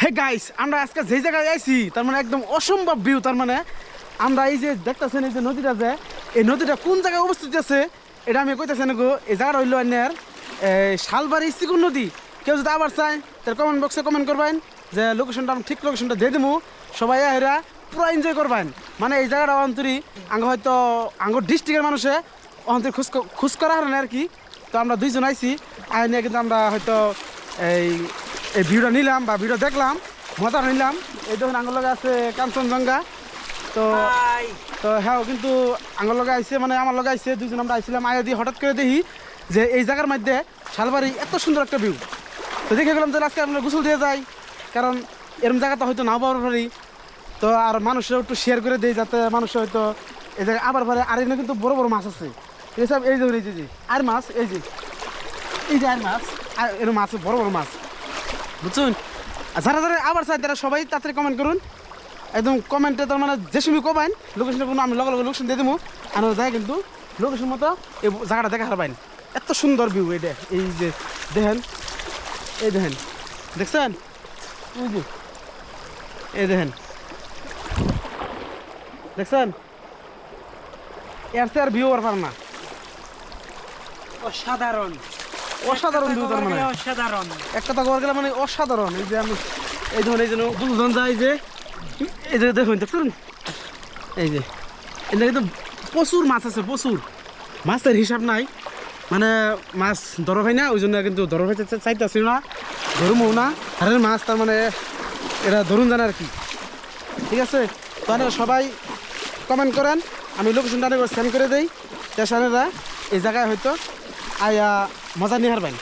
Hey guys, আমরা আজকে যে জায়গায় আইছি তার মানে একদম অসম্ভব ভিউ। তার মানে আমরা এই যে দেখতেছেন এই যে নদীটা, যে এই নদীটা কোন জায়গায় অবস্থিত আছে এটা আমি কইতেছেন গো। এই জায়গাটা হইল আপনার শালবাড়ি চিকুন নদী। কেউ যদি আবার চায় তার কমেন্ট বক্সে কমেন্ট করবেন যে লোকেশনটা, আমি ঠিক লোকেশনটা দিয়ে দেবো। সবাই এরা পুরো এনজয় করবেন। মানে এই জায়গাটা অন্তরি আঙ্গ হয়তো আঙ্গ ডিস্ট্রিক্টের মানুষে অন্তরি খুশ করা হারেন আর কি। তো আমরা দুইজন আইছি, আই নিয়ে কিন্তু আমরা হয়তো এই এই ভিডিওটা নিলাম বা ভিডিও দেখলাম, মজা নিলাম। এই দেখুন আঙ্গুর লগে আছে কাঞ্চনজঙ্ঘা। তো তো হ্যাঁ, কিন্তু আঙ্গুর লগে আইসে, মানে আমার লগে আইসে, দুইজন আমরা আইছিলাম। আয়া দিয়ে হঠাৎ করে দেখি যে এই জায়গার মধ্যে শালবাড়ি এত সুন্দর একটা ভিউ। তো দেখে গেলাম যে আজকে আমরা গোসল দিয়ে যাই, কারণ এরকম জায়গাটা হয়তো নাও পাওয়ার পারি। তো আর মানুষরা একটু শেয়ার করে দেয় যাতে মানুষ হয়তো এই জায়গায় আবার পারে। আর এখানে কিন্তু বড় বড় মাছ আছে এইসব, এই ধরে এই যে আর মাছ, এই যে আর মাছ, আর এর মাছ বড় বড় মাছ, বুঝছেন? যারা যারা আবার চাই তারা সবাই তাড়াতাড়ি কমেন্ট করুন। একদম কমেন্টে তার মানে যে সময় কবেন লোকেশন কোনো আমি লগে লগে লোকেশন দিয়ে দেবো। আর যাই কিন্তু লোকেশন মতো এই জায়গাটা দেখা হারবেন। এত সুন্দর ভিউ এটা। এই যে দেখেন, এই দেখেন, দেখছেন? ওই যে এই দেখেন, দেখছেন? এর চেয়ে আর ভিউ আর পার না। অসাধারণ অসাধারণ ভিউ। তার মানে অসাধারণ একটা তো গেলে মানে অসাধারণ। এই যে আমি এই ধরুন এই জন্য দুজন যাই যে এই যে দেখুন, দেখুন এই যে এখানে কিন্তু প্রচুর মাছ আছে, প্রচুর মাছের হিসাব নাই। মানে মাছ ধরো হয় না, ওই জন্য কিন্তু ধরো হইতে চাইতেছি না, ধরুমও না। আর মাছ তার মানে এরা ধরুন জানে আর কি। ঠিক আছে, তাহলে সবাই কমেন্ট করেন, আমি লোকেশনটা সেন্ড করে দিই। স্টেশনেরা এই জায়গায় হয়তো আয়া মজা নিয়ে হারবেন।